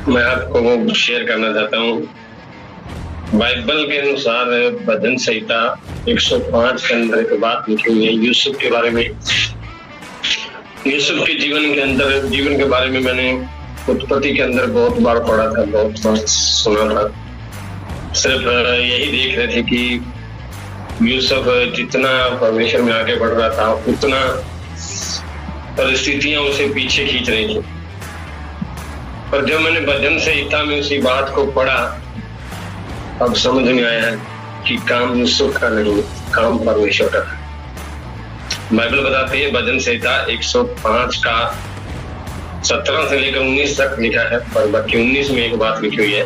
मैं आपको वो शेयर करना चाहता हूँ। बाइबल के अनुसार भजन संहिता 105 के अंदर एक बात लिखी हुई है यूसुफ के बारे में। यूसुफ के जीवन के बारे में मैंने उत्पत्ति के अंदर बहुत बार पढ़ा था, बहुत बार सुना था। सिर्फ यही देख रहे थे कि यूसुफ जितना परमेश्वर में आगे बढ़ रहा था उतना परिस्थितियां उसे पीछे खींच रही थी। पर जब मैंने भजन संहिता में उसी बात को पढ़ा, अब समझ में आया कि काम यूसुफ का नहीं, काम परमेश्वर का है। बाइबल बताती है भजन संहिता 105 का 17 से लेकर 19 तक लिखा है, पर बाकी 19 में एक बात लिखी हुई है,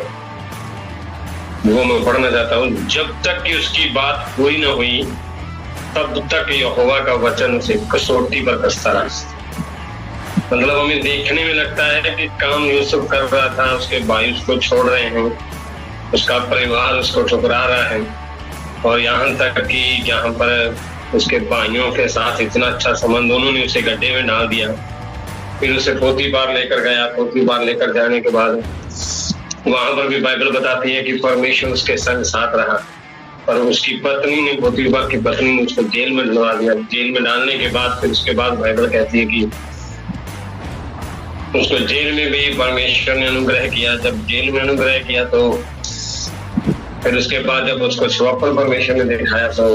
वो मैं पढ़ना चाहता हूँ। जब तक कि उसकी बात पूरी न हुई तब तक यहोवा का वचन उसे कसौटी पर कसता रहा। मतलब हमें देखने में लगता है कि काम यूसुफ कर रहा था, उसके भाई उसको छोड़ रहे हैं, उसका परिवार उसको ठुकरा रहा है, और यहाँ तक कि जहाँ पर उसके भाइयों के साथ इतना अच्छा संबंध, उन्होंने उसे गड्ढे में डाल दिया। फिर उसे पोतीबार लेकर गया, पोतीबार लेकर जाने के बाद वहां पर भी बाइबल बताती है कि परमेश्वर उसके संग साथ रहा, पर उसकी पत्नी ने, पोतीबार की पत्नी ने उसको जेल में डलवा दिया। जेल में डालने के बाद फिर उसके बाद बाइबल कहती है कि उसको जेल में भी परमेश्वर ने अनुग्रह किया। जब जेल में अनुग्रह किया तो फिर उसके बाद जब उसको स्वप्न परमेश्वर ने दिखाया तो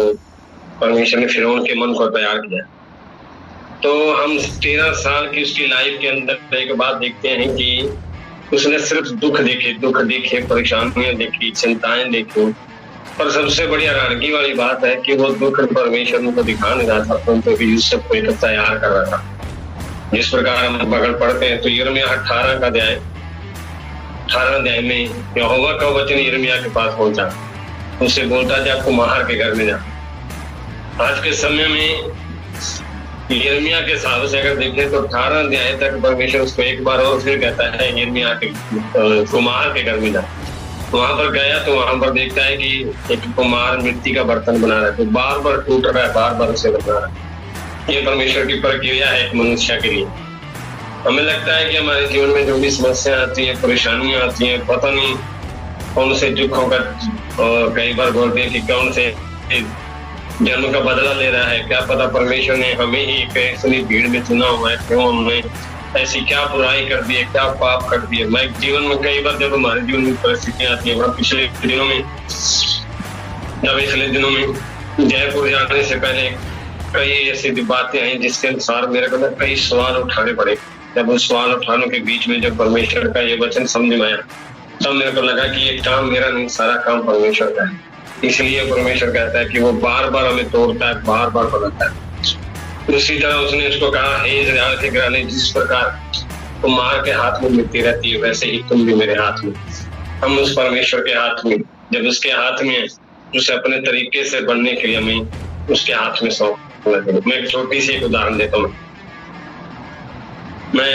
परमेश्वर ने फिरौन के मन को तैयार किया। तो हम 13 साल की उसकी लाइफ के अंदर एक बात देखते हैं कि उसने सिर्फ दुख देखे, परेशानियां देखी, चिंताएं देखी, पर सबसे बड़ी हैरानगी वाली बात है कि वो दुख परमेश्वर को दिखा नहीं रहा था, परंतु यूसुफ को एक तैयार कर रहा था। जिस प्रकार हम अगर पढ़ते हैं तो यिर्मयाह 18 का अध्याय, 18 अध्याय में यहोवा का वचन यिर्मयाह के पास पहुंचा, उससे बोलता जा कुम्हार के घर में जा। आज के समय में यिर्मयाह के हिसाब से अगर देखें तो 18 अध्याय तक परमेश्वर उसको एक बार और फिर कहता है यिर्मयाह के कुम्हार के घर में जा। वहां पर गया तो वहां पर देखता है कि एक कुम्हार मिट्टी का बर्तन बना रहा है, तो बार बार टूट रहा है, बार बार उसे बना रहा है। ये परमेश्वर की प्रक्रिया है एक मनुष्य के लिए। हमें लगता है कि हमारे जीवन में जो भी समस्या आती है, परेशानियां आती हैं, पता नहीं कौन से दुखों का, और कई बार बोलते हैं कि कौन से जन्म का बदला ले रहा है, क्या पता परमेश्वर ने हमें ही एक ऐसी भीड़ में चुना हुआ है, क्यों हमने ऐसी क्या बुराई कर दी है, क्या पाप कर दिए। मैं जीवन में कई बार जब हमारे जीवन में परिस्थितियां आती है, पिछले दिनों में जयपुर जाने से पहले कई ऐसी बातें आई जिसके अनुसार मेरे को कई सवाल उठाने पड़े। जब उस सवाल उठाने के बीच में जब परमेश्वर का ये वचन समझ में आया तब मेरे को लगा कि ये काम मेरा नहीं, सारा काम परमेश्वर का है। इसलिए परमेश्वर कहता है कि वो बार बार हमें तोड़ता है, बार बार बदलता है। उसी तरह उसने उसको कहा, हे इज़राइल के घराने, जिस प्रकार कुम्हार के हाथ में मिट्टी रहती है वैसे ही तुम भी मेरे हाथ में। हम उस परमेश्वर के हाथ में, जब उसके हाथ में उसे अपने तरीके से बनने के लिए हमें उसके हाथ में सौंप। मैं एक छोटी सी एक उदाहरण देता हूँ। मैं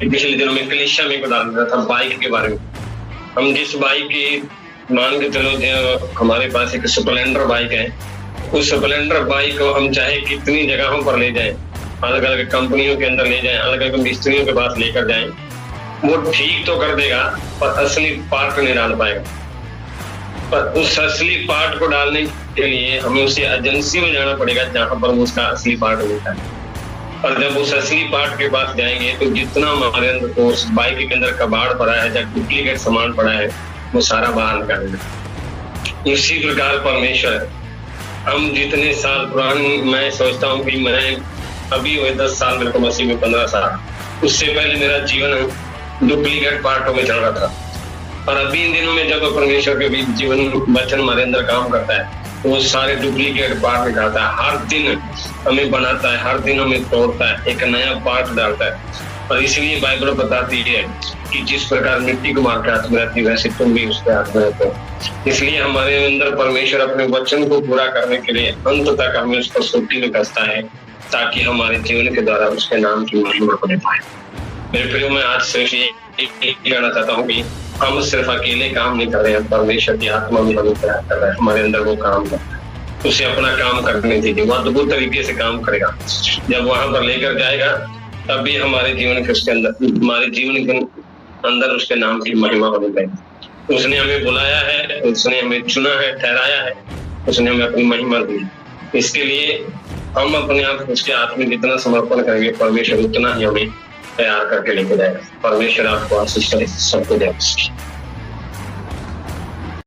पिछले दिनों में कलीसिया में एक उदाहरण देता था बाइक के बारे में। हम जिस बाइक की मान के चलो, हमारे पास एक स्प्लेंडर बाइक है, उस स्प्लेंडर बाइक को हम चाहे कितनी जगहों पर ले जाएं, अलग अलग कंपनियों के अंदर ले जाएं, अलग अलग मिस्त्रियों के पास लेकर जाएं, वो ठीक तो कर देगा पर असली पार्ट नहीं डाल पाएगा। पर उस असली पार्ट को डालने के लिए हमें उसी एजेंसी में जाना पड़ेगा जहां पर उसका असली पार्ट मिलता है। और जब उस असली पार्ट के पास जाएंगे तो जितना हमारे अंदर तो उस बाइक के अंदर कबाड़ पड़ा है, जब डुप्लीकेट सामान पड़ा है, वो सारा बाहर निकालेगा। इसी प्रकार परमेश्वर, हम जितने साल पुराने, मैं सोचता हूँ कि मैं अभी हुए 10 साल, मेरे को मसीह में 15 साल, उससे पहले मेरा जीवन डुप्लीकेट पार्टों में चल रहा था। और अभी इन दिनों में जब परमेश्वर के बीच जीवन वचन हमारे अंदर काम करता है तो वो सारे डुप्लीकेट पार्ट निकालता है, हर दिन हमें बनाता है, हर दिन हमें तोड़ता है, एक नया पार्ट डालता है। और इसलिए बाइबल बताती है कि जिस प्रकार मिट्टी को मार के हाथ में रहती है वैसे तुम भी उसके हाथ में रहते हो। इसलिए हमारे अंदर परमेश्वर अपने वचन को पूरा करने के लिए अंत तक हमें उसको सूटी में कसता है, ताकि हमारे जीवन के द्वारा उसके नाम की महिमा बने पाए। मेरे प्रियो, मैं आज सिर्फ ये कहना चाहता हूँ कि हम सिर्फ अकेले काम नहीं कर रहे हैं, परमेश्वर की आत्मा भी हमें तैयार कर रहा है, हमारे अंदर वो काम कर रहा है। उसे अपना काम करने दीजिए, वो अद्भुत तरीके से काम करेगा। जब वहां पर लेकर जाएगा तब भी हमारे जीवन के उसके अंदर, हमारे जीवन अंदर उसके नाम की महिमा होनी चाहिए। उसने हमें बुलाया है, उसने हमें चुना है, ठहराया है, उसने हमें अपनी महिमा दी। इसके लिए हम अपने आप उसके हाथ में जितना समर्पण करेंगे, परमेश्वर उतना ही हमें तैयार करके लेके जाएगा। परमेश्वर आपको आशीष करे, सबको जय मसीह।